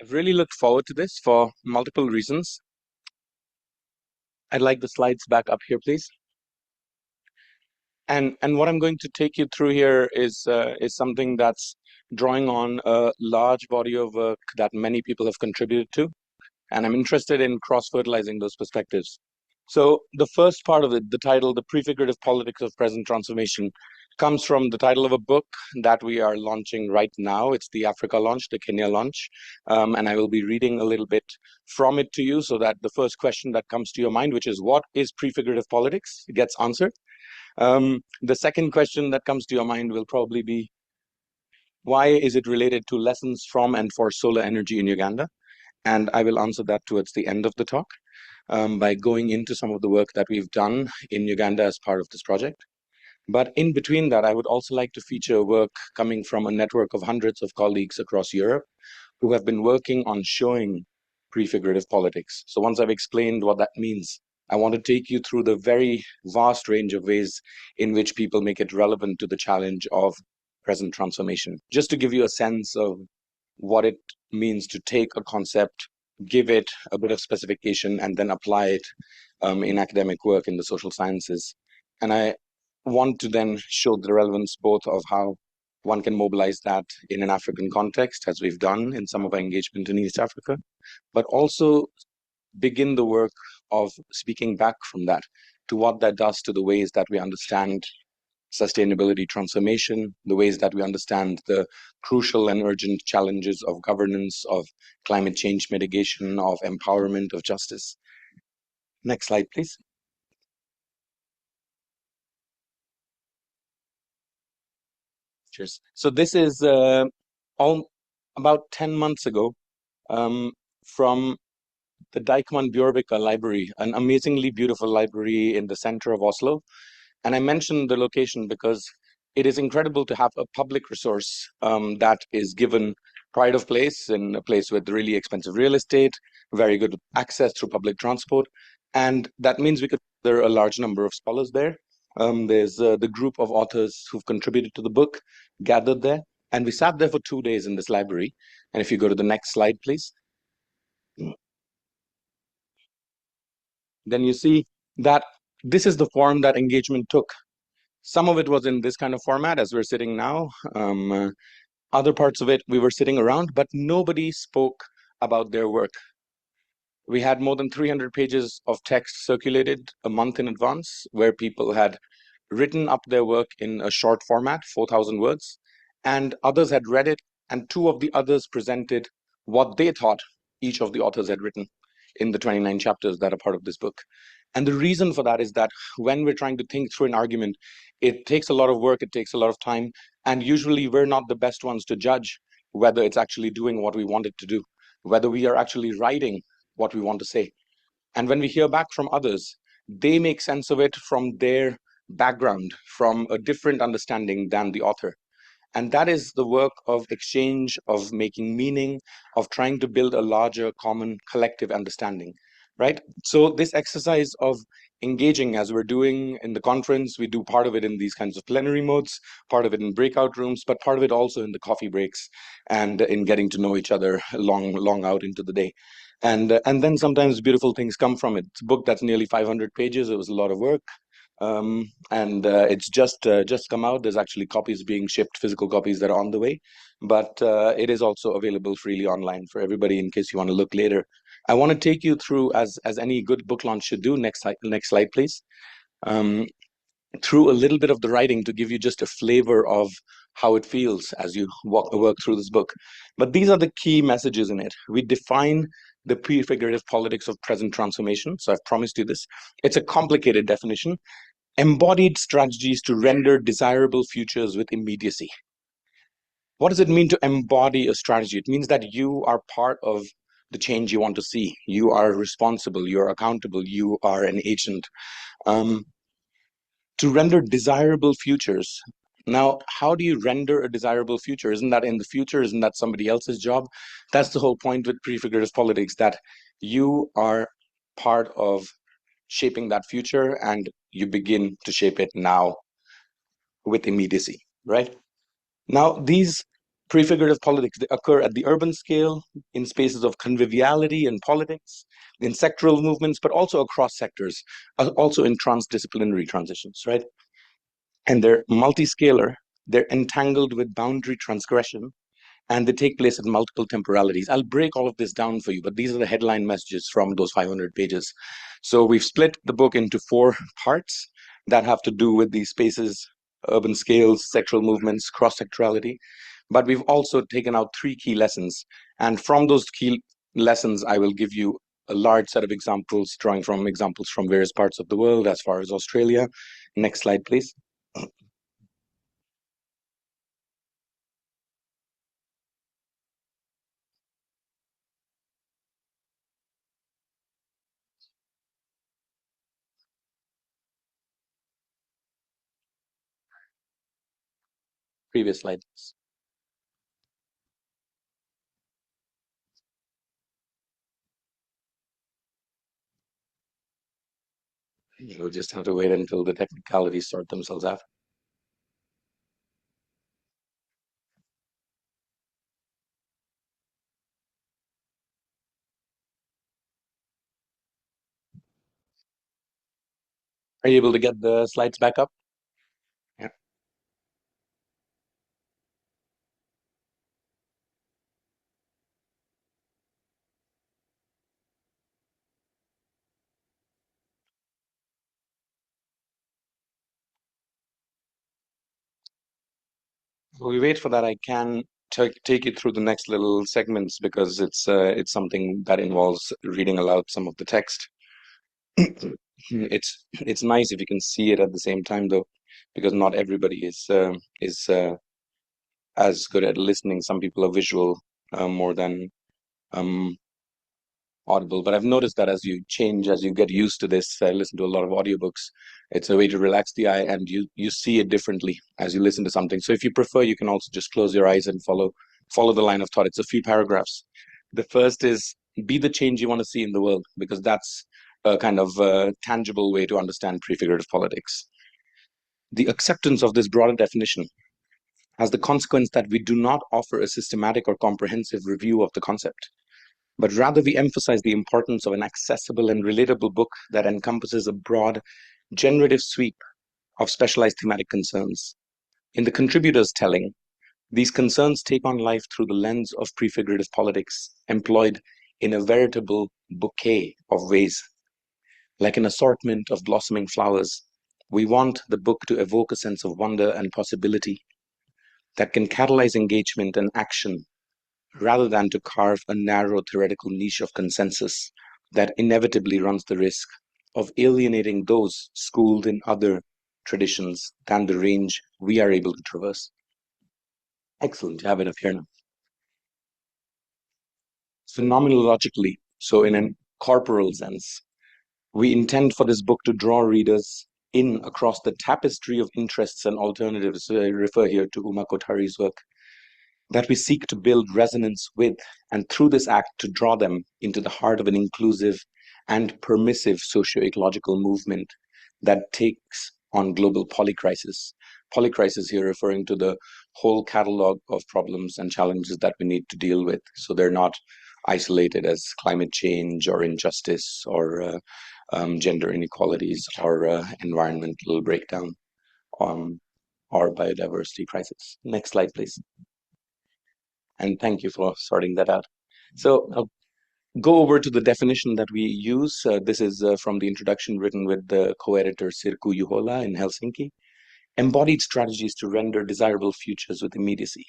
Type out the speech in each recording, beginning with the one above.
I've really looked forward to this for multiple reasons. I'd like the slides back up here, please. And what I'm going to take you through here is something that's drawing on a large body of work that many people have contributed to, and I'm interested in cross-fertilizing those perspectives. So the first part of it, the title, The Prefigurative Politics of Present Transformation, comes from the title of a book that we are launching right now. It's the Africa launch, the Kenya launch. And I will be reading a little bit from it to you so that the first question that comes to your mind, which is what is prefigurative politics, gets answered. The second question that comes to your mind will probably be, why is it related to lessons from and for solar energy in Uganda? And I will answer that towards the end of the talk by going into some of the work that we've done in Uganda as part of this project. But in between that, I would also like to feature work coming from a network of hundreds of colleagues across Europe who have been working on showing prefigurative politics. So once I've explained what that means, I want to take you through the very vast range of ways in which people make it relevant to the challenge of present transformation. Just to give you a sense of what it means to take a concept, give it a bit of specification, and then apply it in academic work in the social sciences. And I want to then show the relevance both of how one can mobilize that in an African context, as we've done in some of our engagement in East Africa, but also begin the work of speaking back from that to what that does to the ways that we understand sustainability transformation, the ways that we understand the crucial and urgent challenges of governance, of climate change mitigation, of empowerment, of justice. Next slide, please. Cheers. So this is about 10 months ago from the Dijkman Bjørvika Library, an amazingly beautiful library in the center of Oslo. And I mentioned the location because it is incredible to have a public resource that is given pride of place in a place with really expensive real estate, very good access through public transport. And that means there are a large number of scholars there. There's the group of authors who've contributed to the book gathered there. And we sat there for 2 days in this library. And if you go to the next slide, please. Then you see that this is the form that engagement took. Some of it was in this kind of format as we're sitting now. Other parts of it, we were sitting around, but nobody spoke about their work. We had more than 300 pages of text circulated a month in advance, where people had written up their work in a short format, 4,000 words, and others had read it, and two of the others presented what they thought each of the authors had written in the 29 chapters that are part of this book. And the reason for that is that when we're trying to think through an argument, it takes a lot of work, it takes a lot of time, and usually we're not the best ones to judge whether it's actually doing what we want it to do, whether we are actually writing what we want to say. And when we hear back from others, they make sense of it from their background, from a different understanding than the author. And that is the work of exchange, of making meaning, of trying to build a larger common collective understanding, right? So this exercise of engaging, as we're doing in the conference, we do part of it in these kinds of plenary modes, part of it in breakout rooms, but part of it also in the coffee breaks and in getting to know each other long out into the day. And then sometimes beautiful things come from it. It's a book that's nearly 500 pages. It was a lot of work. And it's just come out. There's actually copies being shipped, physical copies that are on the way, but it is also available freely online for everybody in case you want to look later. I want to take you through, as any good book launch should do. Next slide, please. Through a little bit of the writing to give you just a flavor of how it feels as you work through this book. But these are the key messages in it. We define the prefigurative politics of present transformation. So I've promised you this. It's a complicated definition. Embodied strategies to render desirable futures with immediacy. What does it mean to embody a strategy? It means that you are part of the change you want to see. You are responsible, you're accountable, you are an agent. To render desirable futures. Now, how do you render a desirable future? Isn't that in the future? Isn't that somebody else's job? That's the whole point with prefigurative politics, that you are part of shaping that future and you begin to shape it now with immediacy, right? Now, these Prefigurative politics, they occur at the urban scale, in spaces of conviviality and politics, in sectoral movements, but also across sectors, also in transdisciplinary transitions, right? And they're multi-scalar, they're entangled with boundary transgression, and they take place at multiple temporalities. I'll break all of this down for you, but these are the headline messages from those 500 pages. So we've split the book into 4 parts that have to do with these spaces, urban scales, sectoral movements, cross-sectorality. But we've also taken out 3 key lessons. And from those key lessons, I will give you a large set of examples, drawing from examples from various parts of the world, as far as Australia. Next slide, please. Previous slide. You'll just have to wait until the technicalities sort themselves out. Are you able to get the slides back up? Yeah. While we wait for that, I can take you through the next little segments because it's something that involves reading aloud some of the text. It's nice if you can see it at the same time though, because not everybody is as good at listening. Some people are visual more than um, audible. But I've noticed that as you change, as you get used to this, I listen to a lot of audiobooks. It's a way to relax the eye, and you see it differently as you listen to something. So if you prefer, you can also just close your eyes and follow the line of thought. It's a few paragraphs. The first is be the change you want to see in the world, because that's a kind of tangible way to understand prefigurative politics. The acceptance of this broader definition has the consequence that we do not offer a systematic or comprehensive review of the concept, but rather we emphasize the importance of an accessible and relatable book that encompasses a broad, generative sweep of specialized thematic concerns. In the contributor's telling, these concerns take on life through the lens of prefigurative politics, employed in a veritable bouquet of ways. Like an assortment of blossoming flowers, we want the book to evoke a sense of wonder and possibility that can catalyze engagement and action rather than to carve a narrow theoretical niche of consensus that inevitably runs the risk of alienating those schooled in other traditions than the range we are able to traverse. Excellent, you have it up here now. Phenomenologically, so in a corporal sense, we intend for this book to draw readers in across the tapestry of interests and alternatives. I refer here to Uma Kothari's work, that we seek to build resonance with, and through this act to draw them into the heart of an inclusive and permissive socio-ecological movement that takes on global polycrisis. Polycrisis here referring to the whole catalog of problems and challenges that we need to deal with. So they're not isolated as climate change or injustice or gender inequalities or environmental breakdown or biodiversity crisis. Next slide, please. And thank you for sorting that out. So I'll go over to the definition that we use. This is from the introduction written with the co-editor Sirku Juhola in Helsinki. Embodied strategies to render desirable futures with immediacy.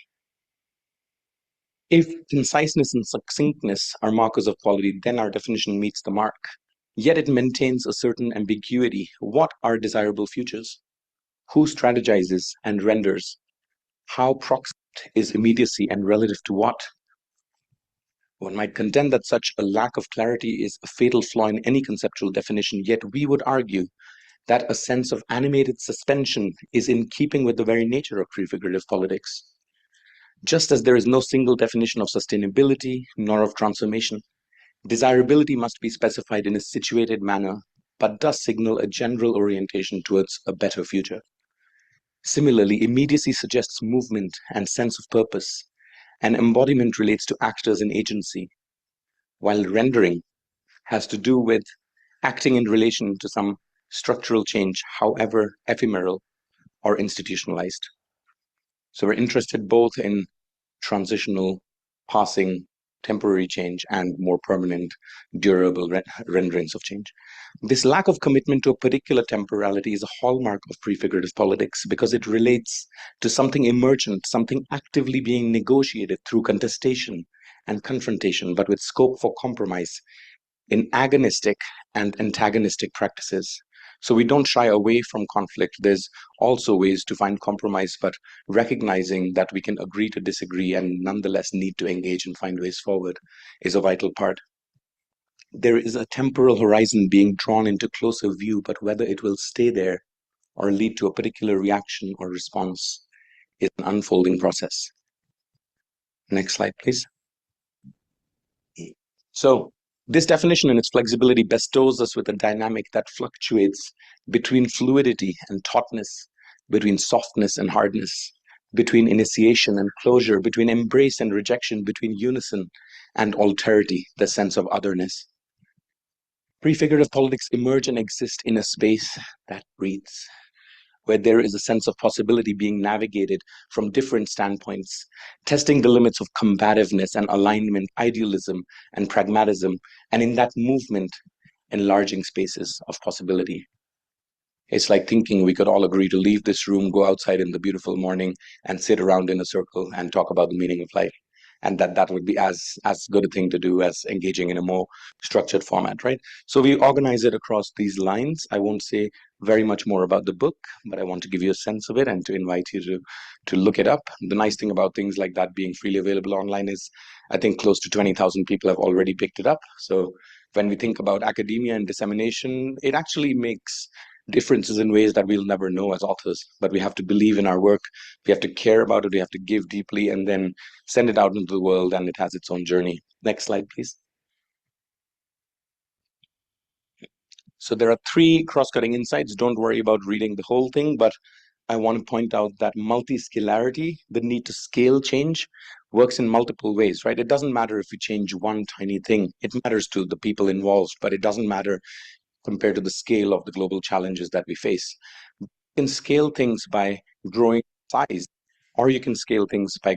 If conciseness and succinctness are markers of quality, then our definition meets the mark. Yet it maintains a certain ambiguity. What are desirable futures? Who strategizes and renders? How proximate is immediacy and relative to what? One might contend that such a lack of clarity is a fatal flaw in any conceptual definition, yet we would argue that a sense of animated suspension is in keeping with the very nature of prefigurative politics. Just as there is no single definition of sustainability nor of transformation, desirability must be specified in a situated manner, but does signal a general orientation towards a better future. Similarly, immediacy suggests movement and sense of purpose, And embodiment relates to actors and agency, while rendering has to do with acting in relation to some structural change, however ephemeral or institutionalized. So we're interested both in transitional, passing, temporary change and more permanent, durable renderings of change. This lack of commitment to a particular temporality is a hallmark of prefigurative politics because it relates to something emergent, something actively being negotiated through contestation and confrontation, but with scope for compromise in agonistic and antagonistic practices. So we don't shy away from conflict. There's also ways to find compromise, but recognizing that we can agree to disagree and nonetheless need to engage and find ways forward is a vital part. There is a temporal horizon being drawn into closer view, but whether it will stay there or lead to a particular reaction or response is an unfolding process. Next slide, please. So this definition and its flexibility bestows us with a dynamic that fluctuates between fluidity and tautness, between softness and hardness, between initiation and closure, between embrace and rejection, between unison and alterity, the sense of otherness. Prefigurative politics emerge and exist in a space that breathes, where there is a sense of possibility being navigated from different standpoints, testing the limits of combativeness and alignment, idealism and pragmatism, and in that movement, enlarging spaces of possibility. It's like thinking we could all agree to leave this room, go outside in the beautiful morning, and sit around in a circle and talk about the meaning of life. And that would be as good a thing to do as engaging in a more structured format, right? So we organize it across these lines. I won't say very much more about the book, but I want to give you a sense of it and to invite you to look it up. The nice thing about things like that being freely available online is I think close to 20,000 people have already picked it up. So when we think about academia and dissemination, it actually makes differences in ways that we'll never know as authors. But we have to believe in our work, we have to care about it, we have to give deeply, and then send it out into the world, and it has its own journey. Next slide, please. So there are 3 cross-cutting insights. Don't worry about reading the whole thing, but I want to point out that multi-scalarity, the need to scale change, works in multiple ways, right? It doesn't matter if we change one tiny thing. It matters to the people involved, but it doesn't matter compared to the scale of the global challenges that we face. You can scale things by growing size, or you can scale things by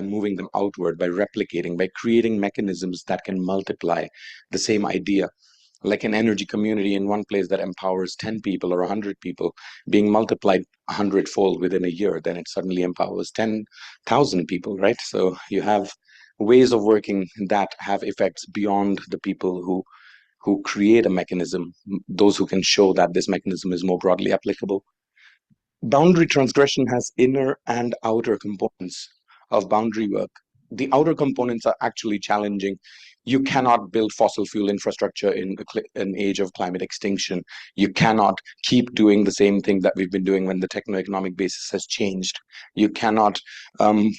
moving them outward, by replicating, by creating mechanisms that can multiply the same idea. Like an energy community in one place that empowers 10 people or 100 people being multiplied 100-fold within a year, then it suddenly empowers 10,000 people, right? So you have ways of working that have effects beyond the people who create a mechanism, those who can show that this mechanism is more broadly applicable. Boundary transgression has inner and outer components of boundary work. The outer components are actually challenging. You cannot build fossil fuel infrastructure in an age of climate extinction. You cannot keep doing the same thing that we've been doing when the techno-economic basis has changed. You cannot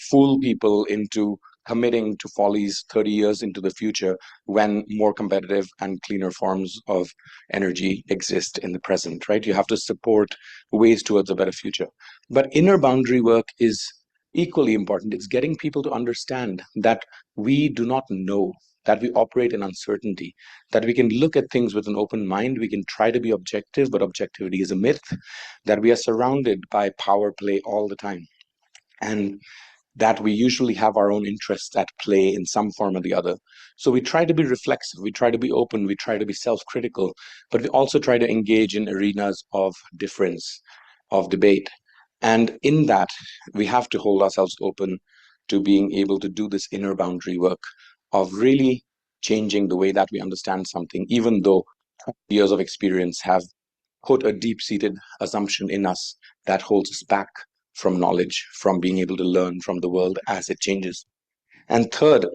fool people into committing to follies 30 years into the future when more competitive and cleaner forms of energy exist in the present, right? You have to support ways towards a better future. But inner boundary work is equally important. It's getting people to understand that we do not know, that we operate in uncertainty, that we can look at things with an open mind, we can try to be objective, but objectivity is a myth, that we are surrounded by power play all the time, and that we usually have our own interests at play in some form or the other. So we try to be reflexive, we try to be open, we try to be self-critical, but we also try to engage in arenas of difference, of debate. And in that, we have to hold ourselves open to being able to do this inner boundary work of really changing the way that we understand something, even though years of experience have put a deep-seated assumption in us that holds us back from knowledge, from being able to learn from the world as it changes. And third,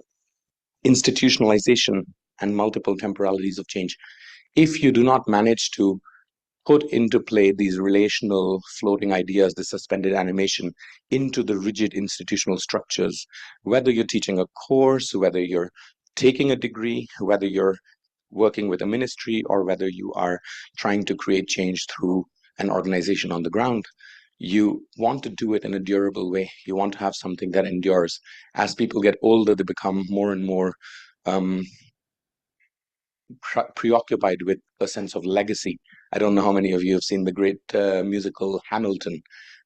institutionalization and multiple temporalities of change. If you do not manage to put into play these relational floating ideas, the suspended animation, into the rigid institutional structures, whether you're teaching a course, whether you're taking a degree, whether you're working with a ministry, or whether you are trying to create change through an organization on the ground, you want to do it in a durable way. You want to have something that endures. As people get older, they become more and more um, preoccupied with a sense of legacy. I don't know how many of you have seen the great musical Hamilton,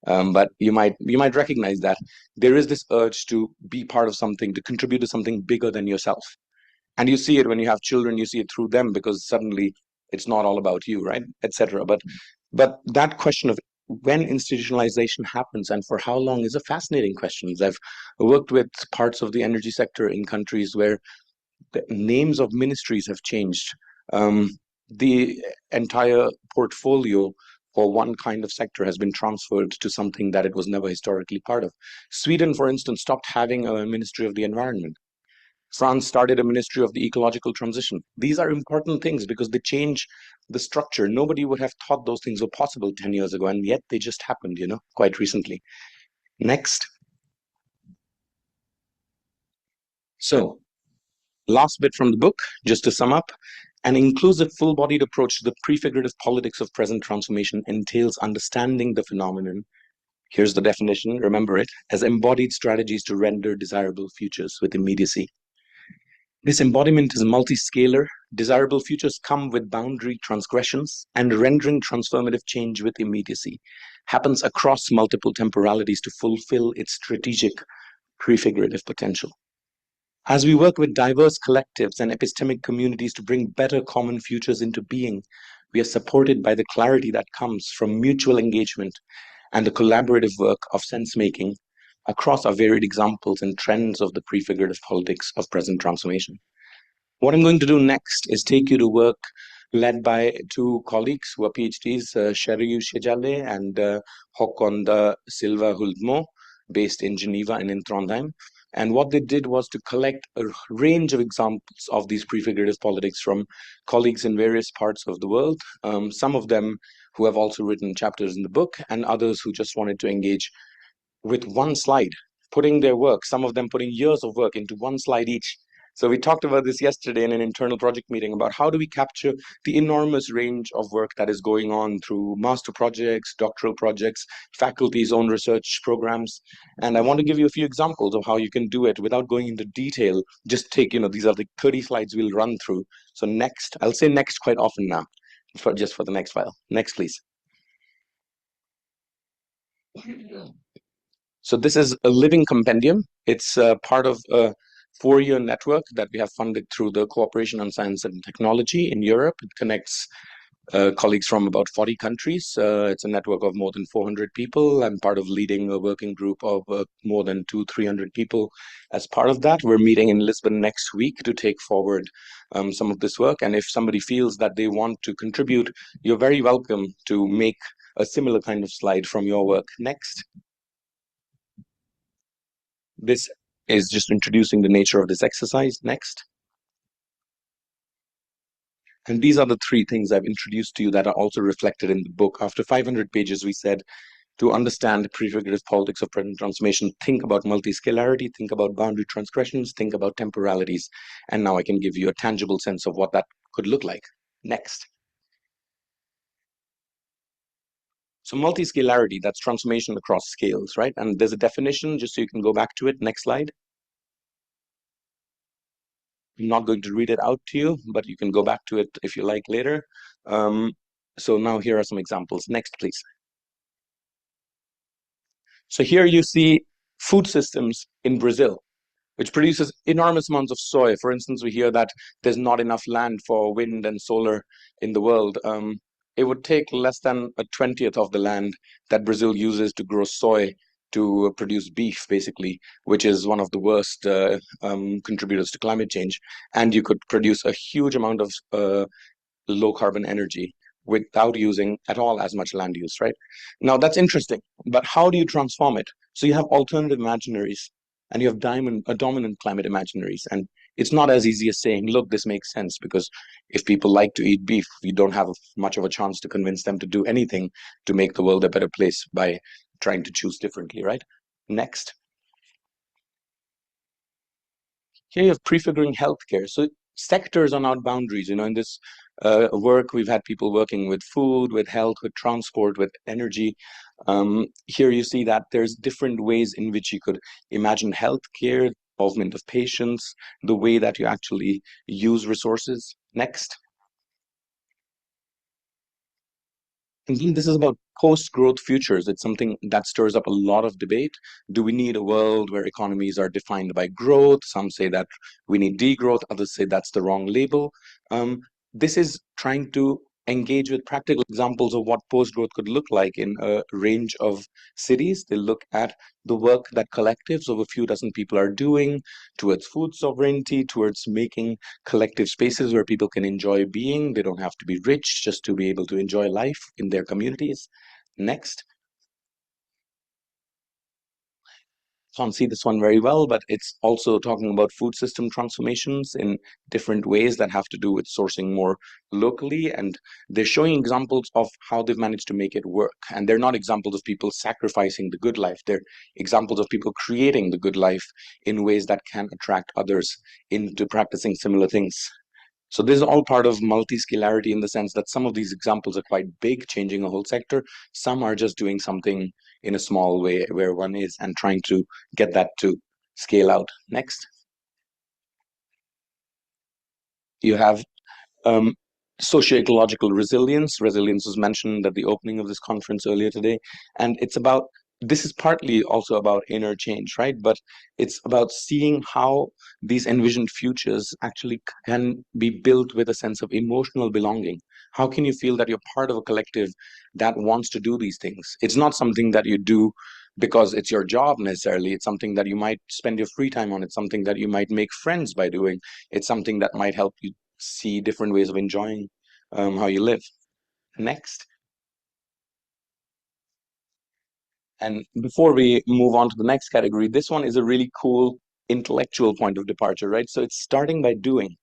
but you might recognize that there is this urge to be part of something, to contribute to something bigger than yourself. And you see it when you have children, you see it through them, because suddenly it's not all about you, right, etc. But that question of when institutionalization happens and for how long is a fascinating question. I've worked with parts of the energy sector in countries where the names of ministries have changed. The entire portfolio for one kind of sector has been transferred to something that it was never historically part of. Sweden, for instance, stopped having a ministry of the environment. France started a ministry of the ecological transition. These are important things because they change the structure. Nobody would have thought those things were possible 10 years ago, and yet they just happened, quite recently. Next. So, last bit from the book, just to sum up. An inclusive, full-bodied approach to the prefigurative politics of present transformation entails understanding the phenomenon. Here's the definition, remember it, as embodied strategies to render desirable futures with immediacy. This embodiment is multi-scalar. Desirable futures come with boundary transgressions, and rendering transformative change with immediacy happens across multiple temporalities to fulfill its strategic prefigurative potential. As we work with diverse collectives and epistemic communities to bring better common futures into being, we are supported by the clarity that comes from mutual engagement and the collaborative work of sense-making across our varied examples and trends of the prefigurative politics of present transformation. What I'm going to do next is take you to work led by two colleagues who are PhDs, Sheriu Shejale and Håkon Silva Huldmo, based in Geneva and in Trondheim. And what they did was to collect a range of examples of these prefigurative politics from colleagues in various parts of the world, some of them who have also written chapters in the book, and others who just wanted to engage with one slide, putting their work, some of them putting years of work into one slide each. So we talked about this yesterday in an internal project meeting about how do we capture the enormous range of work that is going on through master projects, doctoral projects, faculty's own research programs. And I want to give you a few examples of how you can do it without going into detail. Just take, these are the 30 slides we'll run through. So next, I'll say next quite often now, just for the next file. Next, please. So this is a living compendium. It's part of a 4-year network that we have funded through the Cooperation on Science and Technology in Europe. It connects colleagues from about 40 countries. It's a network of more than 400 people. I'm part of leading a working group of more than 200-300 people. As part of that, we're meeting in Lisbon next week to take forward some of this work. And if somebody feels that they want to contribute, you're very welcome to make a similar kind of slide from your work. Next. This is just introducing the nature of this exercise. Next. And these are the 3 things I've introduced to you that are also reflected in the book. After 500 pages, we said, to understand the prefigurative politics of present transformation, think about multiscalarity, think about boundary transgressions, think about temporalities. And now I can give you a tangible sense of what that could look like. Next. So multiscalarity, that's transformation across scales, right? And there's a definition, just so you can go back to it. Next slide. I'm not going to read it out to you, but you can go back to it if you like later. So now here are some examples. Next, please. So here you see food systems in Brazil, which produces enormous amounts of soy. For instance, we hear that there's not enough land for wind and solar in the world. It would take less than a 20th of the land that Brazil uses to grow soy to produce beef, basically, which is one of the worst contributors to climate change. And you could produce a huge amount of low carbon energy without using at all as much land use, right? Now that's interesting, but how do you transform it? So you have alternative imaginaries and you have dominant climate imaginaries. And it's not as easy as saying, look, this makes sense, because if people like to eat beef, you don't have much of a chance to convince them to do anything to make the world a better place by trying to choose differently, right? Next. Here you have prefiguring healthcare. So sectors are not boundaries. In this work, we've had people working with food, with health, with transport, with energy. Here you see that there's different ways in which you could imagine healthcare, involvement of patients, the way that you actually use resources. Next. And then this is about post-growth futures. It's something that stirs up a lot of debate. Do we need a world where economies are defined by growth? Some say that we need degrowth. Others say that's the wrong label. Um, this is trying to engage with practical examples of what post-growth could look like in a range of cities. They look at the work that collectives of a few dozen people are doing towards food sovereignty, towards making collective spaces where people can enjoy being. They don't have to be rich just to be able to enjoy life in their communities. Next. Can't see this one very well, but it's also talking about food system transformations in different ways that have to do with sourcing more locally. And they're showing examples of how they've managed to make it work. And they're not examples of people sacrificing the good life. They're examples of people creating the good life in ways that can attract others into practicing similar things. So this is all part of multi-scalarity in the sense that some of these examples are quite big, changing a whole sector. Some are just doing something in a small way where one is and trying to get that to scale out. Next. You have um, socio-ecological resilience. Resilience was mentioned at the opening of this conference earlier today. And it's about, this is partly also about inner change, right? But it's about seeing how these envisioned futures actually can be built with a sense of emotional belonging. How can you feel that you're part of a collective that wants to do these things? It's not something that you do because it's your job necessarily. It's something that you might spend your free time on. It's something that you might make friends by doing. It's something that might help you see different ways of enjoying how you live. Next. And before we move on to the next category, this one is a really cool intellectual point of departure, right? So it's starting by doing.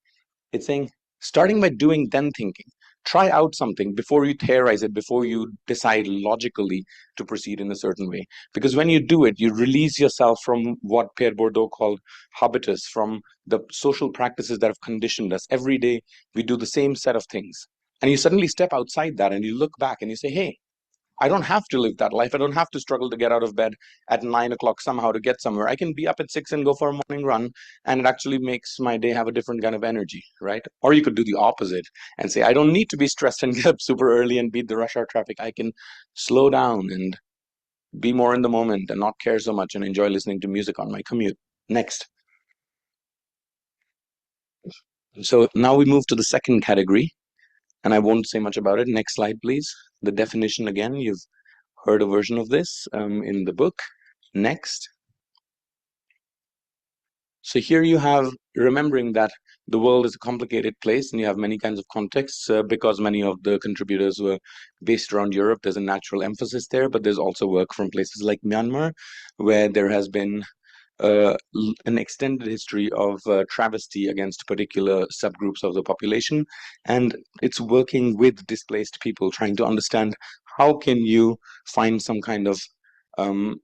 It's saying, starting by doing, then thinking. Try out something before you theorize it, before you decide logically to proceed in a certain way. Because when you do it, you release yourself from what Pierre Bourdieu called habitus, from the social practices that have conditioned us. Every day, we do the same set of things. And you suddenly step outside that and you look back and you say, hey, I don't have to live that life. I don't have to struggle to get out of bed at 9 o'clock somehow to get somewhere. I can be up at 6 and go for a morning run, and it actually makes my day have a different kind of energy, right? Or you could do the opposite and say, I don't need to be stressed and get up super early and beat the rush hour traffic. I can slow down and be more in the moment and not care so much and enjoy listening to music on my commute. Next. So now we move to the second category, and I won't say much about it. Next slide, please. The definition again, you've heard a version of this in the book. Next. So here you have remembering that the world is a complicated place and you have many kinds of contexts because many of the contributors were based around Europe. There's a natural emphasis there, but there's also work from places like Myanmar, where there has been an extended history of travesty against particular subgroups of the population. And it's working with displaced people, trying to understand how can you find some kind of um,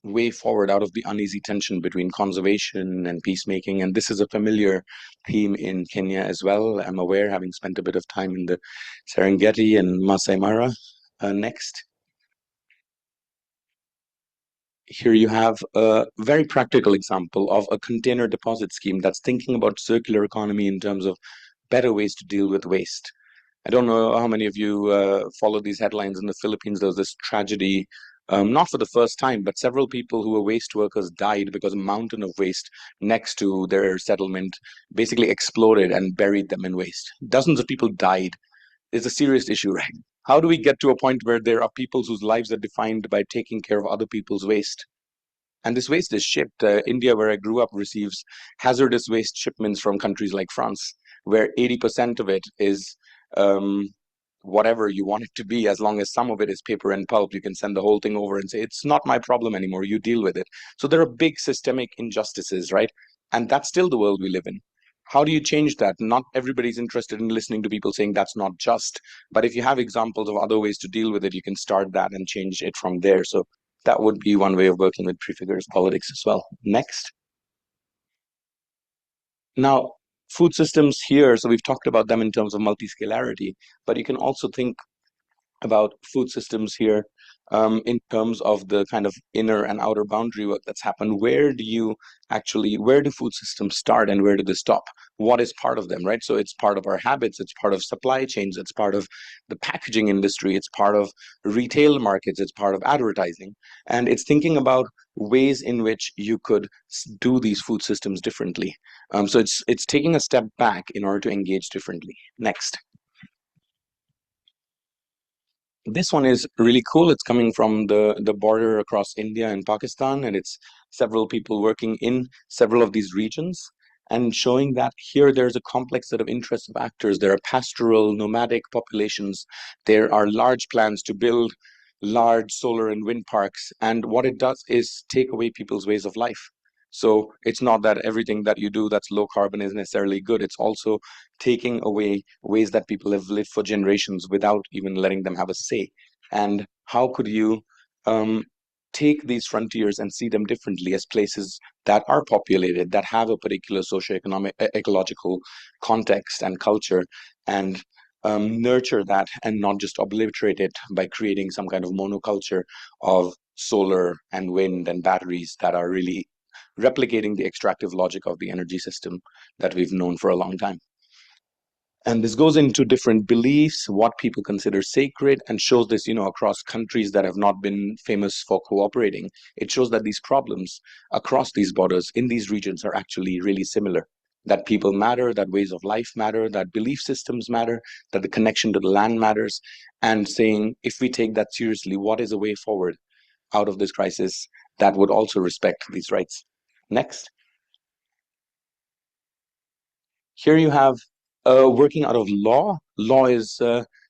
way forward out of the uneasy tension between conservation and peacemaking. And this is a familiar theme in Kenya as well. I'm aware, having spent a bit of time in the Serengeti and Masai Mara. Next. Here you have a very practical example of a container deposit scheme that's thinking about circular economy in terms of better ways to deal with waste. I don't know how many of you follow these headlines in the Philippines. There was this tragedy, not for the first time, but several people who were waste workers died because a mountain of waste next to their settlement basically exploded and buried them in waste. Dozens of people died. It's a serious issue, right? How do we get to a point where there are people whose lives are defined by taking care of other people's waste? And this waste is shipped. India, where I grew up, receives hazardous waste shipments from countries like France, where 80% of it is um, whatever you want it to be. As long as some of it is paper and pulp, you can send the whole thing over and say, it's not my problem anymore. You deal with it. So there are big systemic injustices, right? And that's still the world we live in. How do you change that? Not everybody's interested in listening to people saying that's not just. But if you have examples of other ways to deal with it, you can start that and change it from there. So that would be one way of working with prefigures politics as well. Next. Now, food systems here, so we've talked about them in terms of multiscalarity, but you can also think about food systems here in terms of the kind of inner and outer boundary work that's happened. Where do food systems start and where do they stop? What is part of them, right? So it's part of our habits, it's part of supply chains, it's part of the packaging industry, it's part of retail markets, it's part of advertising. And it's thinking about ways in which you could do these food systems differently. So it's taking a step back in order to engage differently. Next. This one is really cool. It's coming from the border across India and Pakistan, and it's several people working in several of these regions and showing that here there's a complex set of interests of actors. There are pastoral, nomadic populations. There are large plans to build large solar and wind parks. And what it does is take away people's ways of life. So it's not that everything that you do that's low carbon is necessarily good. It's also taking away ways that people have lived for generations without even letting them have a say. And how could you um, take these frontiers and see them differently as places that are populated, that have a particular socioeconomic, ecological context and culture, and nurture that and not just obliterate it by creating some kind of monoculture of solar and wind and batteries that are really replicating the extractive logic of the energy system that we've known for a long time. And this goes into different beliefs, what people consider sacred, and shows this, across countries that have not been famous for cooperating. It shows that these problems across these borders in these regions are actually really similar. That people matter, that ways of life matter, that belief systems matter, that the connection to the land matters, and saying, if we take that seriously, what is a way forward out of this crisis that would also respect these rights? Next. Here you have working out of law. Law is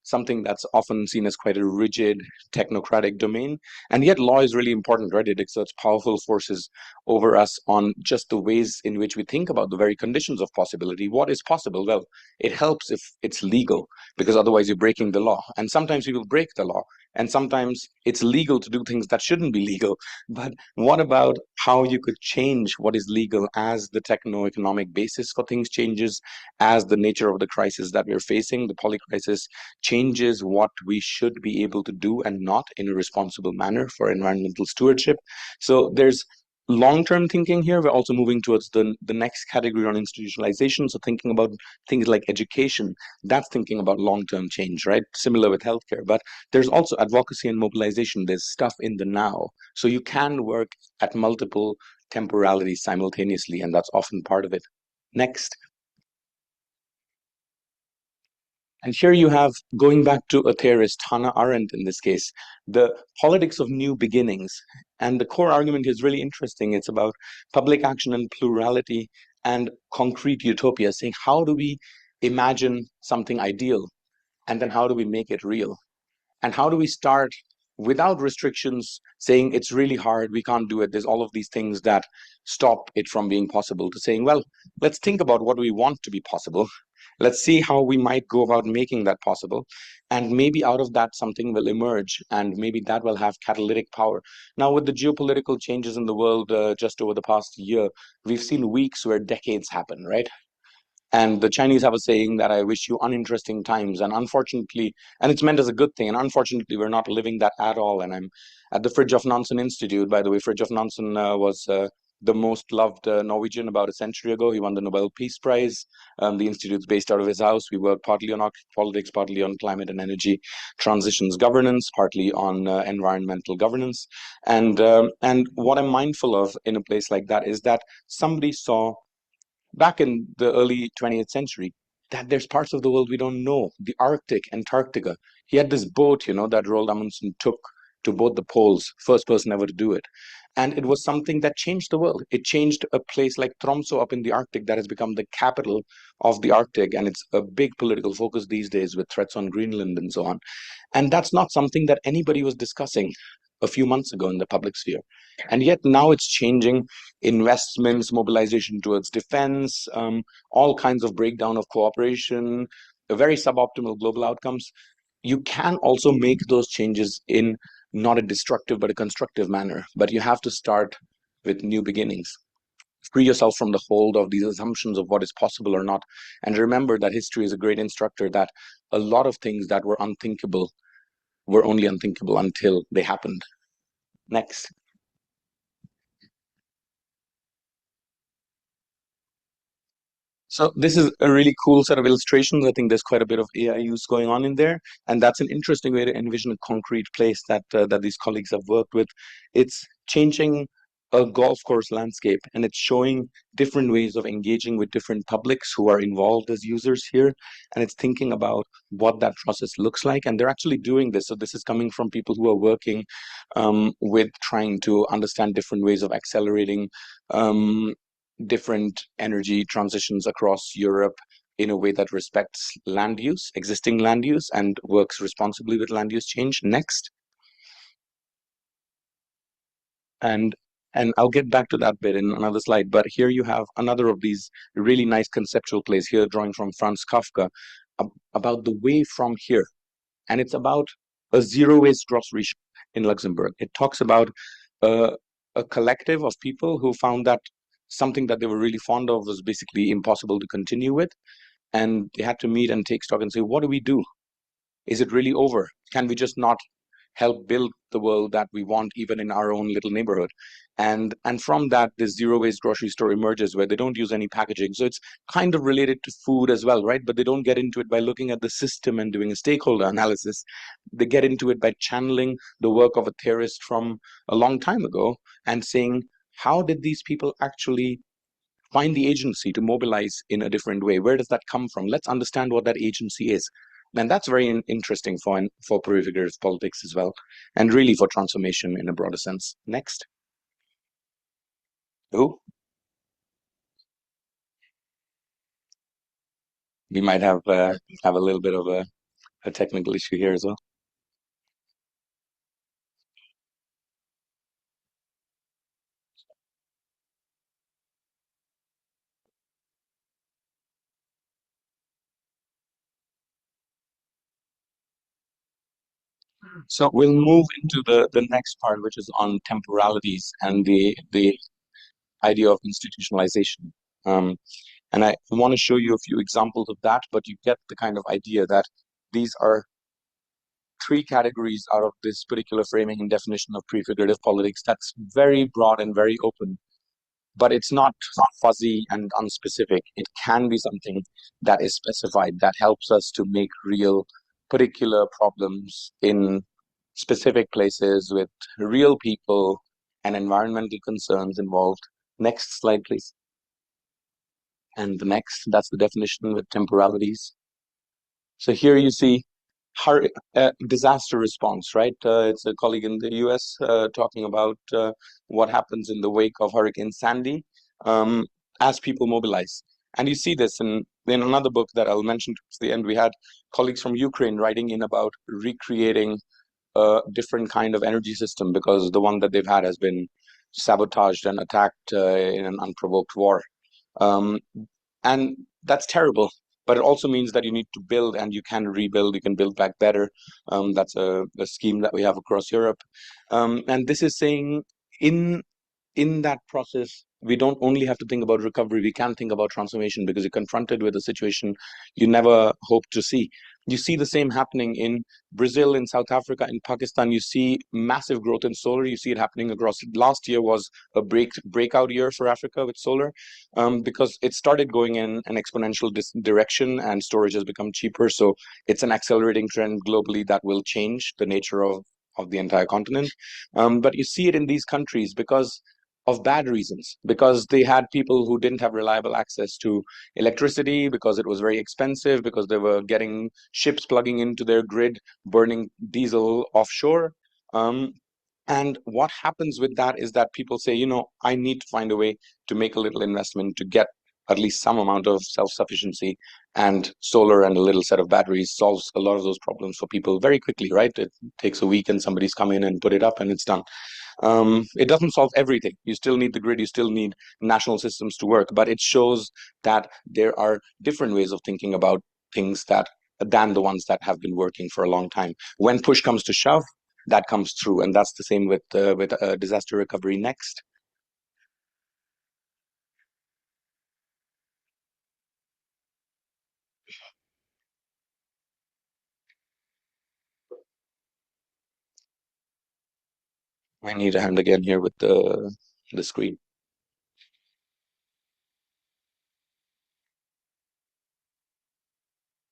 something that's often seen as quite a rigid, technocratic domain. And yet, law is really important, right? It exerts powerful forces over us on just the ways in which we think about the very conditions of possibility. What is possible? Well, it helps if it's legal, because otherwise, you're breaking the law. And sometimes people break the law. And sometimes it's legal to do things that shouldn't be legal. But what about how you could change what is legal as the techno-economic basis for things changes, as the nature of the crisis that we're facing, the polycrisis, changes what we should be able to do and not in a responsible manner for environmental stewardship. So there's long-term thinking here. We're also moving towards the next category on institutionalization. So thinking about things like education, that's thinking about long-term change, right? Similar with healthcare. But there's also advocacy and mobilization. There's stuff in the now. So you can work at multiple temporalities simultaneously, and that's often part of it. Next. And here you have, going back to a theorist, Hannah Arendt in this case, the politics of new beginnings. And the core argument is really interesting. It's about public action and plurality and concrete utopia, saying how do we imagine something ideal and then how do we make it real? And how do we start without restrictions, saying it's really hard, we can't do it, there's all of these things that stop it from being possible, to saying, well, let's think about what we want to be possible. Let's see how we might go about making that possible. And maybe out of that, something will emerge, and maybe that will have catalytic power. Now, with the geopolitical changes in the world just over the past year, we've seen weeks where decades happen, right? And the Chinese have a saying that I wish you uninteresting times. And unfortunately, and it's meant as a good thing. And unfortunately, we're not living that at all. And I'm at the Fridtjof Nansen Institute. By the way, Fridtjof Nansen was the most loved Norwegian about a century ago. He won the Nobel Peace Prize. The institute's based out of his house. We work partly on politics, partly on climate and energy transitions governance, partly on environmental governance. And what I'm mindful of in a place like that is that somebody saw back in the early 20th century that there's parts of the world we don't know, the Arctic, Antarctica. He had this boat, that Roald Amundsen took to both the poles, first person ever to do it. And it was something that changed the world. It changed a place like Tromsø up in the Arctic that has become the capital of the Arctic. And it's a big political focus these days with threats on Greenland and so on. And that's not something that anybody was discussing a few months ago in the public sphere. And yet now it's changing. Investments, mobilization towards defense, all kinds of breakdown of cooperation, very suboptimal global outcomes. You can also make those changes in not a destructive but a constructive manner. But you have to start with new beginnings. Free yourself from the hold of these assumptions of what is possible or not. And remember that history is a great instructor, that a lot of things that were unthinkable were only unthinkable until they happened. Next. So this is a really cool set of illustrations. I think there's quite a bit of AI use going on in there, and that's an interesting way to envision a concrete place that these colleagues have worked with. It's changing a golf course landscape, and it's showing different ways of engaging with different publics who are involved as users here, and it's thinking about what that process looks like. And they're actually doing this. So this is coming from people who are working with trying to understand different ways of accelerating um, different energy transitions across Europe in a way that respects land use, existing land use, and works responsibly with land use change. Next. And and I'll get back to that bit in another slide. But here you have another of these really nice conceptual plays here, drawing from Franz Kafka, about the way from here. And it's about a zero-waste grocery shop in Luxembourg. It talks about uh, a collective of people who found that something that they were really fond of was basically impossible to continue with. And they had to meet and take stock and say, what do we do? Is it really over? Can we just not help build the world that we want, even in our own little neighborhood? And from that, this zero waste grocery store emerges where they don't use any packaging. So it's kind of related to food as well, right? But they don't get into it by looking at the system and doing a stakeholder analysis. They get into it by channeling the work of a theorist from a long time ago and saying, how did these people actually find the agency to mobilize in a different way? Where does that come from? Let's understand what that agency is. And that's very interesting for prefigurative politics as well, and really for transformation in a broader sense. Next. Oh, we might have a little bit of a technical issue here as well. So we'll move into the next part, which is on temporalities and the idea of institutionalization. Um, and I want to show you a few examples of that, but you get the kind of idea that these are three categories out of this particular framing and definition of prefigurative politics that's very broad and very open, but it's not fuzzy and unspecific. It can be something that is specified that helps us to make real particular problems in specific places with real people and environmental concerns involved. Next slide, please. And the next, that's the definition with temporalities. So here you see disaster response, right? It's a colleague in the US talking about what happens in the wake of Hurricane Sandy um, as people mobilize. And you see this in another book that I'll mention towards the end. We had colleagues from Ukraine writing in about recreating a different kind of energy system because the one that they've had has been sabotaged and attacked in an unprovoked war. Um, and that's terrible, but it also means that you need to build and you can rebuild, you can build back better. That's a scheme that we have across Europe. And this is saying in in that process, we don't only have to think about recovery, we can think about transformation because you're confronted with a situation you never hoped to see. You see the same happening in Brazil, in South Africa, in Pakistan. You see massive growth in solar. You see it happening across. Last year was a breakout year for Africa with solar because it started going in an exponential direction and storage has become cheaper. So it's an accelerating trend globally that will change the nature of the entire continent. But you see it in these countries because of bad reasons, because they had people who didn't have reliable access to electricity, because it was very expensive, because they were getting ships plugging into their grid, burning diesel offshore. Um, and what happens with that is that people say, I need to find a way to make a little investment to get at least some amount of self-sufficiency. And solar and a little set of batteries solves a lot of those problems for people very quickly, right? It takes a week and somebody's come in and put it up and it's done. It doesn't solve everything. You still need the grid, you still need national systems to work, but it shows that there are different ways of thinking about things than the ones that have been working for a long time. When push comes to shove, that comes through, and that's the same with disaster recovery. Next. I need a hand again here with the screen.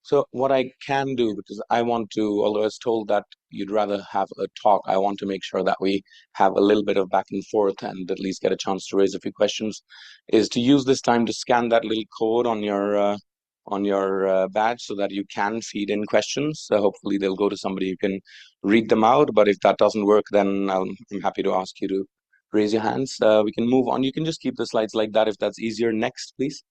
So what I can do, because I want to, although I was told that you'd rather have a talk, I want to make sure that we have a little bit of back and forth and at least get a chance to raise a few questions, is to use this time to scan that little code on your badge so that you can feed in questions. So hopefully they'll go to somebody who can read them out. But if that doesn't work, then I'm happy to ask you to raise your hands. We can move on. You can just keep the slides like that if that's easier. Next, please.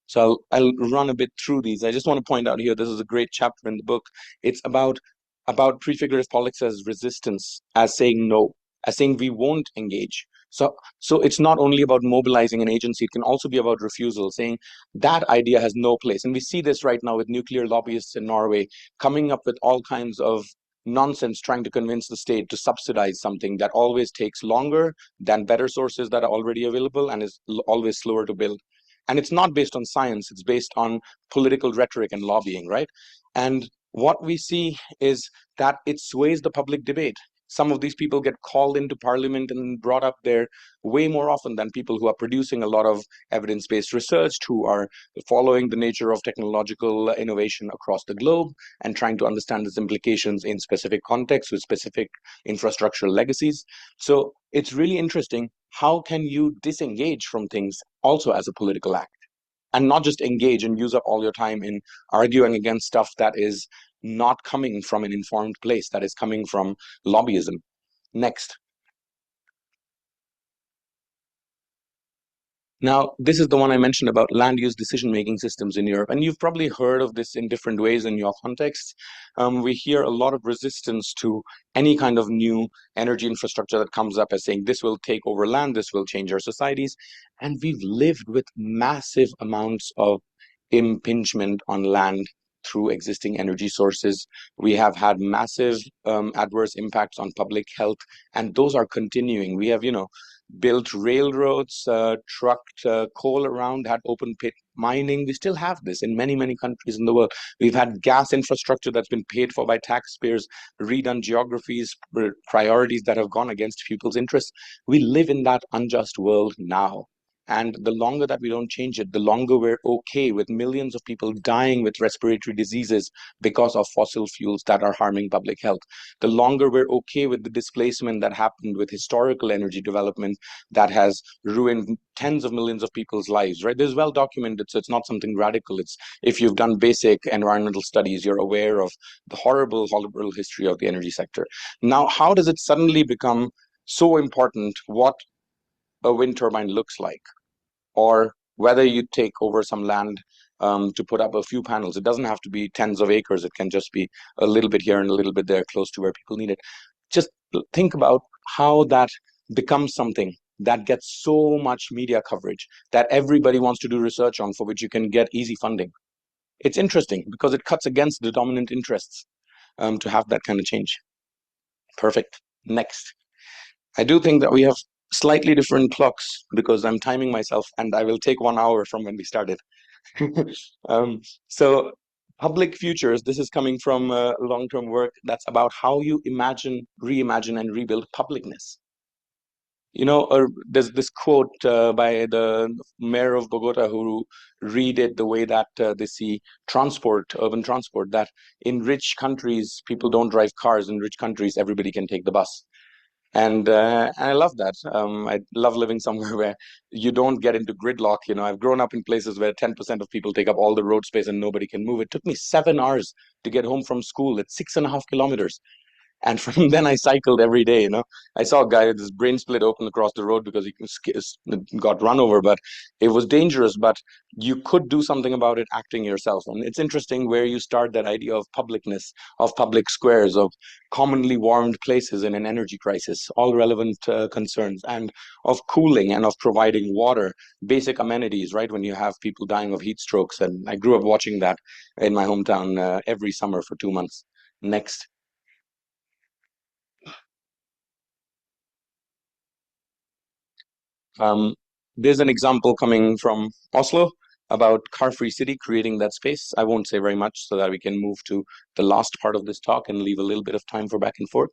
So I'll run a bit through these. I just want to point out here, this is a great chapter in the book. It's about prefigurative politics as resistance, as saying no, as saying we won't engage. So it's not only about mobilizing an agency, it can also be about refusal, saying that idea has no place. And we see this right now with nuclear lobbyists in Norway coming up with all kinds of nonsense, trying to convince the state to subsidize something that always takes longer than better sources that are already available and is always slower to build. And it's not based on science, it's based on political rhetoric and lobbying, right? And what we see is that it sways the public debate. Some of these people get called into parliament and brought up there way more often than people who are producing a lot of evidence-based research, who are following the nature of technological innovation across the globe and trying to understand its implications in specific contexts with specific infrastructural legacies. So it's really interesting. How can you disengage from things also as a political act and not just engage and use up all your time in arguing against stuff that is not coming from an informed place, that is coming from lobbyism? Next. Now, this is the one I mentioned about land use decision-making systems in Europe, and you've probably heard of this in different ways in your context. We hear a lot of resistance to any kind of new energy infrastructure that comes up as saying this will take over land, this will change our societies. And we've lived with massive amounts of impingement on land through existing energy sources. We have had massive adverse impacts on public health, and those are continuing. We have, built railroads, trucked coal around, had open pit mining. We still have this in many, many countries in the world. We've had gas infrastructure that's been paid for by taxpayers, redone geographies, priorities that have gone against people's interests. We live in that unjust world now. And the longer that we don't change it, the longer we're okay with millions of people dying with respiratory diseases because of fossil fuels that are harming public health. The longer we're okay with the displacement that happened with historical energy development that has ruined tens of millions of people's lives, right? This is well documented, so it's not something radical. It's, if you've done basic environmental studies, you're aware of the horrible, horrible history of the energy sector. Now, how does it suddenly become so important what a wind turbine looks like, or whether you take over some land to put up a few panels? It doesn't have to be tens of acres. It can just be a little bit here and a little bit there, close to where people need it. Just think about how that becomes something that gets so much media coverage that everybody wants to do research on, for which you can get easy funding. It's interesting because it cuts against the dominant interests to have that kind of change. Perfect. Next. I do think that we have slightly different clocks because I'm timing myself and I will take 1 hour from when we started. um, so public futures, this is coming from long-term work that's about how you imagine, reimagine, and rebuild publicness. There's this quote by the mayor of Bogota who redid the way that they see transport, urban transport, that in rich countries, people don't drive cars. In rich countries, everybody can take the bus. And I love that. I love living somewhere where you don't get into gridlock. I've grown up in places where 10% of people take up all the road space and nobody can move. It took me 7 hours to get home from school. It's 6.5 kilometers. And from then I cycled every day. I saw a guy with his brain split open across the road because he got run over, but it was dangerous. But you could do something about it acting yourself. And it's interesting where you start that idea of publicness, of public squares, of commonly warmed places in an energy crisis, all relevant concerns, and of cooling and of providing water, basic amenities, right? When you have people dying of heat strokes. And I grew up watching that in my hometown every summer for 2 months. Next. Um, there's an example coming from Oslo about car-free city, creating that space. I won't say very much so that we can move to the last part of this talk and leave a little bit of time for back and forth.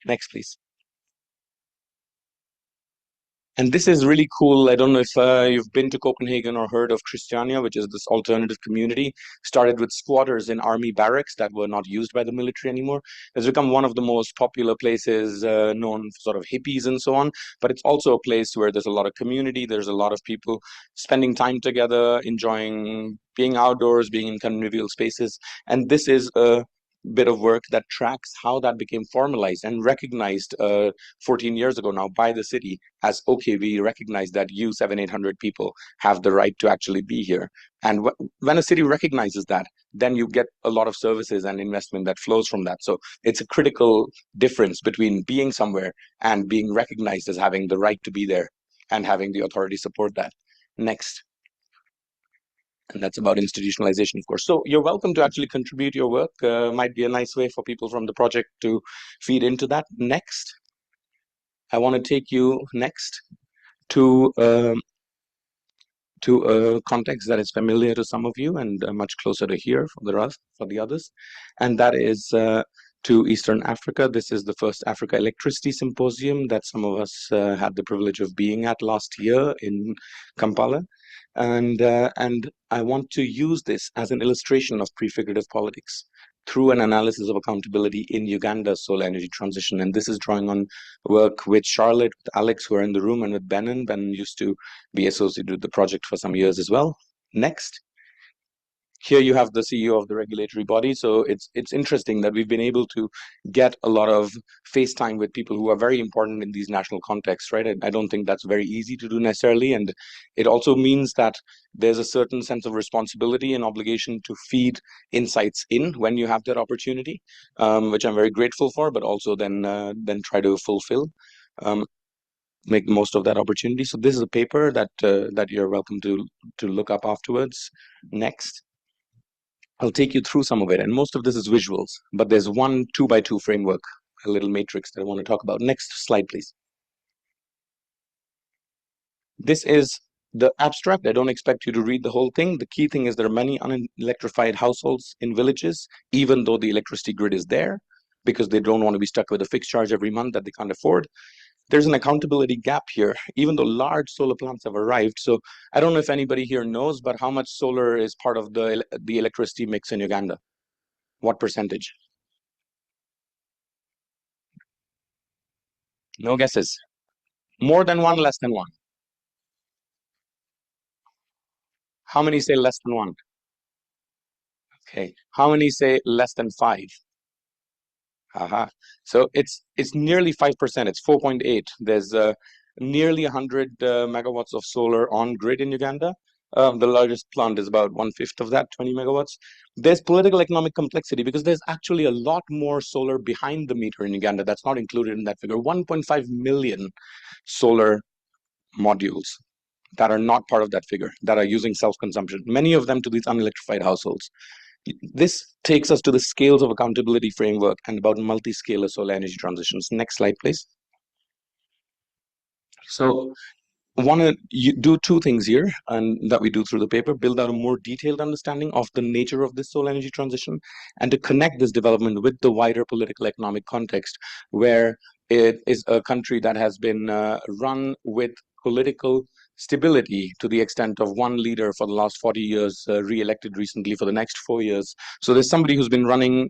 Next, please. And this is really cool. I don't know if you've been to Copenhagen or heard of Christiania, which is this alternative community. Started with squatters in army barracks that were not used by the military anymore. It's become one of the most popular places known for sort of hippies and so on. But it's also a place where there's a lot of community. There's a lot of people spending time together, enjoying being outdoors, being in convivial spaces. And this is a bit of work that tracks how that became formalized and recognized 14 years ago now by the city as, okay, we recognize that you 700-800 people have the right to actually be here. And when a city recognizes that, then you get a lot of services and investment that flows from that. So it's a critical difference between being somewhere and being recognized as having the right to be there and having the authority support that. Next. And that's about institutionalization, of course. So you're welcome to actually contribute your work. Might be a nice way for people from the project to feed into that. Next. I want to take you next to a context that is familiar to some of you and much closer to here for the others, and that is to Eastern Africa. This is the first Africa Electricity Symposium that some of us had the privilege of being at last year in Kampala. And I want to use this as an illustration of prefigurative politics through an analysis of accountability in Uganda's solar energy transition. And this is drawing on work with Charlotte, with Alex, who are in the room, and with Benin. Benin used to be associated with the project for some years as well. Next. Here you have the CEO of the regulatory body. So it's interesting that we've been able to get a lot of face time with people who are very important in these national contexts, right? I don't think that's very easy to do necessarily. And it also means that there's a certain sense of responsibility and obligation to feed insights in when you have that opportunity, which I'm very grateful for, but also then try to fulfill. Make the most of that opportunity. So this is a paper that you're welcome to look up afterwards. Next. I'll take you through some of it, and most of this is visuals, but there's one 2x2 framework, a little matrix that I want to talk about. Next slide, please. This is the abstract. I don't expect you to read the whole thing. The key thing is there are many unelectrified households in villages, even though the electricity grid is there, because they don't want to be stuck with a fixed charge every month that they can't afford. There's an accountability gap here, even though large solar plants have arrived. So I don't know if anybody here knows, but how much solar is part of the electricity mix in Uganda? What percentage? No guesses. More than one, less than one. How many say less than one? Okay. How many say less than five? Haha. So it's nearly 5%. It's 4.8. There's nearly 100 megawatts of solar on grid in Uganda. The largest plant is about 1/5 of that, 20 megawatts. There's political economic complexity because there's actually a lot more solar behind the meter in Uganda that's not included in that figure. 1.5 million solar modules that are not part of that figure, that are using self-consumption, many of them to these unelectrified households. This takes us to the scales of accountability framework and about multi-scalar solar energy transitions. Next slide, please. So want to do two things here, and that we do through the paper: build out a more detailed understanding of the nature of this solar energy transition, and to connect this development with the wider political economic context, where it is a country that has been run with political stability to the extent of one leader for the last 40 years, re-elected recently for the next 4 years. So there's somebody who's been running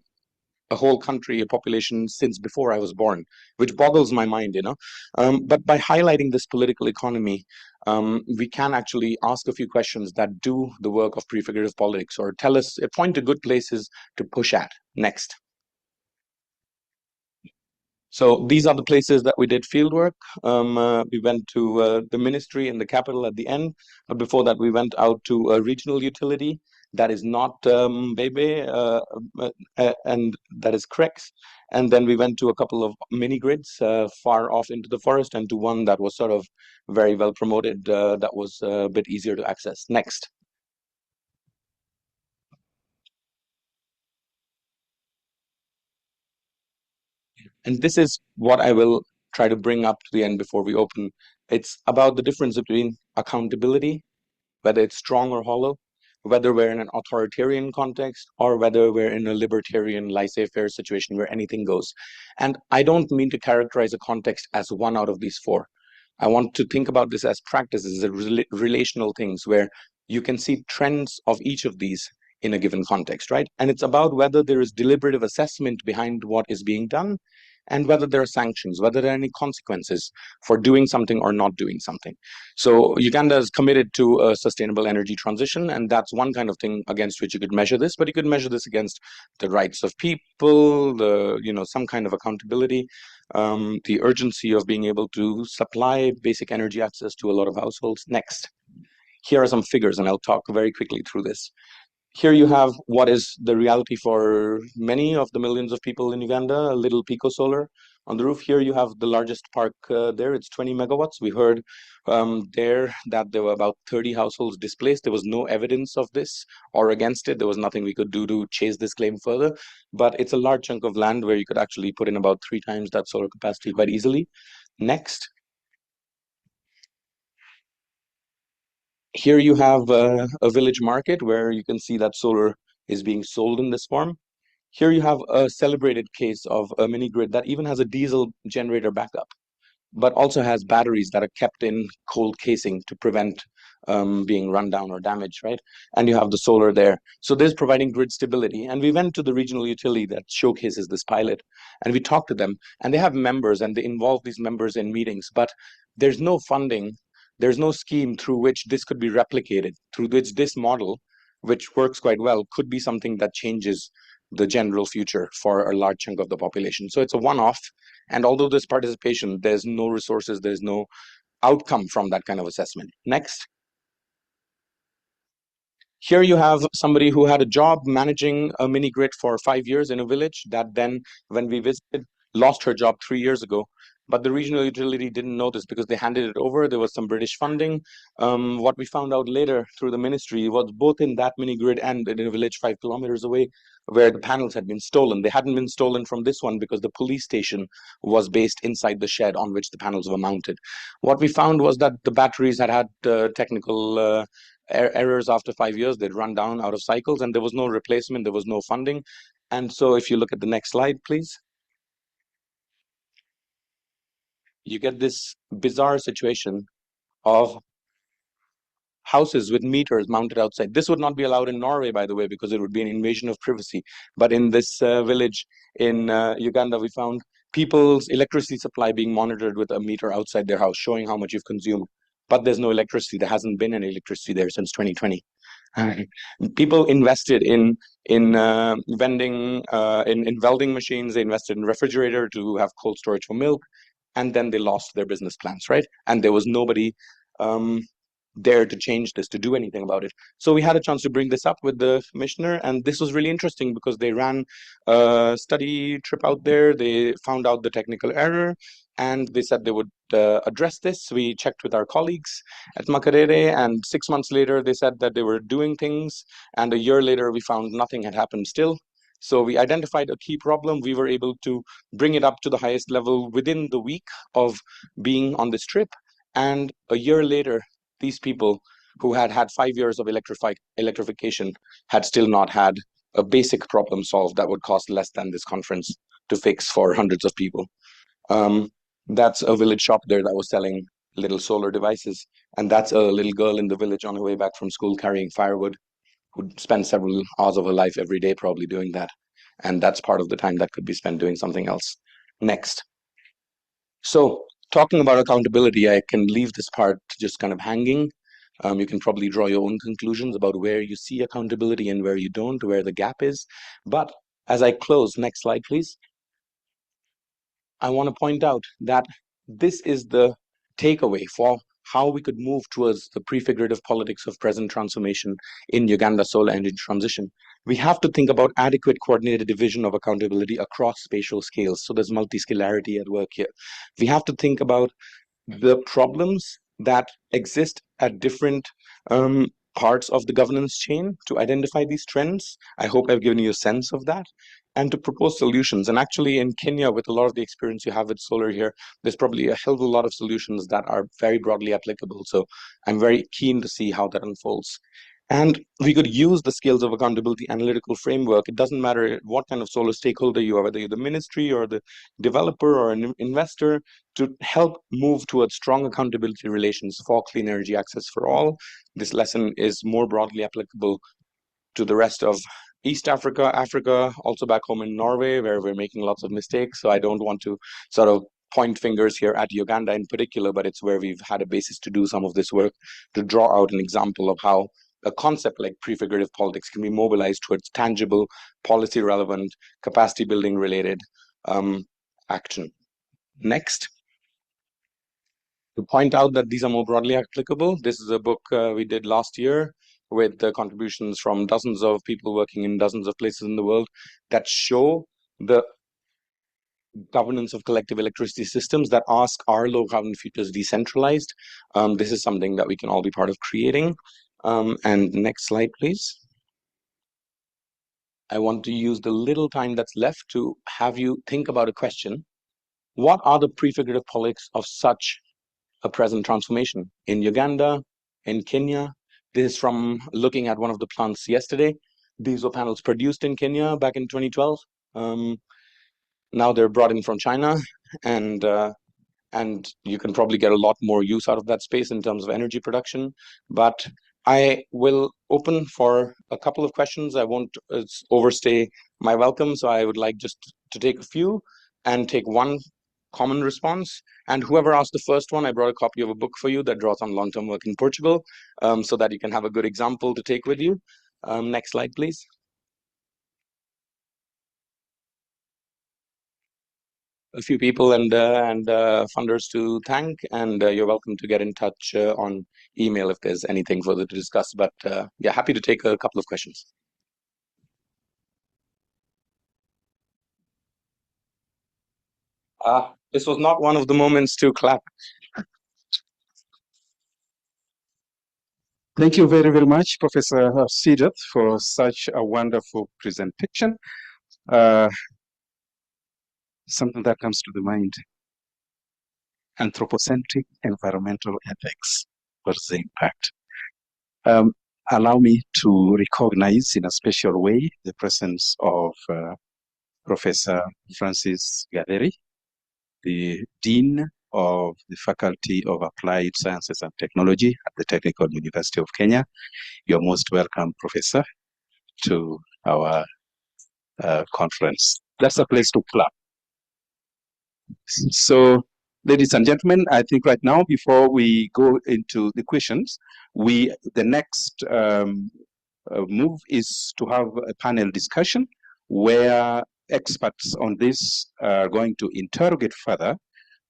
a whole country, a population since before I was born, which boggles my mind, But by highlighting this political economy, we can actually ask a few questions that do the work of prefigurative politics, or point to good places to push at. Next. So these are the places that we did fieldwork. We went to the ministry and the capital at the end. But before that, we went out to a regional utility that is not Bebe, and that is Crex. And then we went to a couple of mini grids far off into the forest, and to one that was sort of very well promoted, that was a bit easier to access. Next. And this is what I will try to bring up to the end before we open. It's about the difference between accountability, whether it's strong or hollow, whether we're in an authoritarian context or whether we're in a libertarian, laissez-faire situation where anything goes. And I don't mean to characterize a context as one out of these four. I want to think about this as practices, as relational things where you can see trends of each of these in a given context, right? And it's about whether there is deliberative assessment behind what is being done and whether there are sanctions, whether there are any consequences for doing something or not doing something. So Uganda is committed to a sustainable energy transition, and that's one kind of thing against which you could measure this, but you could measure this against the rights of people, some kind of accountability, the urgency of being able to supply basic energy access to a lot of households. Next. Here are some figures, and I'll talk very quickly through this. Here you have what is the reality for many of the millions of people in Uganda, a little pico solar on the roof. Here you have the largest park there. It's 20 megawatts. We heard there that there were about 30 households displaced. There was no evidence of this or against it. There was nothing we could do to chase this claim further. But it's a large chunk of land where you could actually put in about 3 times that solar capacity quite easily. Next. Here you have a village market where you can see that solar is being sold in this form. Here you have a celebrated case of a mini grid that even has a diesel generator backup, but also has batteries that are kept in cold casing to prevent being run down or damaged, right? And you have the solar there. So this is providing grid stability. And we went to the regional utility that showcases this pilot, and we talked to them, and they have members, and they involve these members in meetings, but there's no funding, there's no scheme through which this could be replicated, through which this model, which works quite well, could be something that changes the general future for a large chunk of the population. So it's a one-off. And although there's participation, there's no resources, there's no outcome from that kind of assessment. Next. Here you have somebody who had a job managing a mini grid for 5 years in a village that then, when we visited, lost her job 3 years ago. But the regional utility didn't know this because they handed it over. There was some British funding. What we found out later through the ministry was both in that mini grid and in a village 5 kilometers away, where the panels had been stolen. They hadn't been stolen from this one because the police station was based inside the shed on which the panels were mounted. What we found was that the batteries had had technical errors after 5 years. They'd run down out of cycles, and there was no replacement, there was no funding. And so if you look at the next slide, please, you get this bizarre situation of houses with meters mounted outside. This would not be allowed in Norway, by the way, because it would be an invasion of privacy. But in this village in Uganda, we found people's electricity supply being monitored with a meter outside their house, showing how much you've consumed. But there's no electricity. There hasn't been any electricity there since 2020. People invested in vending in welding machines. They invested in refrigerator to have cold storage for milk, and then they lost their business plans, right? And there was nobody there to change this, to do anything about it. So we had a chance to bring this up with the commissioner, and this was really interesting because they ran a study trip out there. They found out the technical error, and they said they would address this. We checked with our colleagues at Makerere, and 6 months later, they said that they were doing things, and a year later, we found nothing had happened still. So we identified a key problem. We were able to bring it up to the highest level within the week of being on this trip. And a year later, these people who had had 5 years of electrification had still not had a basic problem solved that would cost less than this conference to fix for hundreds of people. That's a village shop there that was selling little solar devices. And that's a little girl in the village on her way back from school carrying firewood, who spends several hours of her life every day probably doing that. And that's part of the time that could be spent doing something else. Next. So talking about accountability, I can leave this part just kind of hanging. You can probably draw your own conclusions about where you see accountability and where you don't, where the gap is. But as I close, next slide, please. I want to point out that this is the takeaway for how we could move towards the prefigurative politics of present transformation in Uganda's solar energy transition. We have to think about adequate coordinated division of accountability across spatial scales. So there's multiscalarity at work here. We have to think about the problems that exist at different parts of the governance chain to identify these trends. I hope I've given you a sense of that, and to propose solutions. And actually in Kenya, with a lot of the experience you have with solar here, there's probably a hell of a lot of solutions that are very broadly applicable. So I'm very keen to see how that unfolds. And we could use the skills of accountability analytical framework. It doesn't matter what kind of solo stakeholder you are, whether you're the ministry or the developer or an investor, to help move towards strong accountability relations for clean energy access for all. This lesson is more broadly applicable to the rest of East Africa, also back home in Norway, where we're making lots of mistakes. So I don't want to sort of point fingers here at Uganda in particular, but it's where we've had a basis to do some of this work, to draw out an example of how a concept like prefigurative politics can be mobilized towards tangible, policy relevant, capacity building related action. Next. To point out that these are more broadly applicable, this is a book we did last year with the contributions from dozens of people working in dozens of places in the world that show the governance of collective electricity systems that ask, are low carbon futures decentralized? This is something that we can all be part of creating. And next slide, please. I want to use the little time that's left to have you think about a question. What are the prefigurative politics of such a present transformation in Uganda, in Kenya? This is from looking at one of the plants yesterday. These were panels produced in Kenya back in 2012. Now they're brought in from China, and you can probably get a lot more use out of that space in terms of energy production. But I will open for a couple of questions. I won't overstay my welcome, so I would like just to take a few and take one common response. And whoever asked the first one, I brought a copy of a book for you that draws on long-term work in Portugal, so that you can have a good example to take with you. Next slide, please. A few people and funders to thank, and you're welcome to get in touch on email if there's anything further to discuss. But yeah, happy to take a couple of questions. This was not one of the moments to clap. Thank you very, very much, Professor Siddharth, for such a wonderful presentation. Something that comes to the mind: anthropocentric environmental ethics. What's the impact? Allow me to recognize in a special way the presence of Professor Francis Gaderi, the Dean of the Faculty of Applied Sciences and Technology at the Technical University of Kenya. You're most welcome, Professor, to our conference. That's a place to clap. So, ladies and gentlemen, I think right now, before we go into the questions, the next move is to have a panel discussion where experts on this are going to interrogate further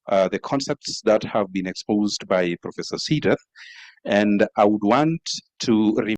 the concepts that have been exposed by Professor Siddharth. And I would want to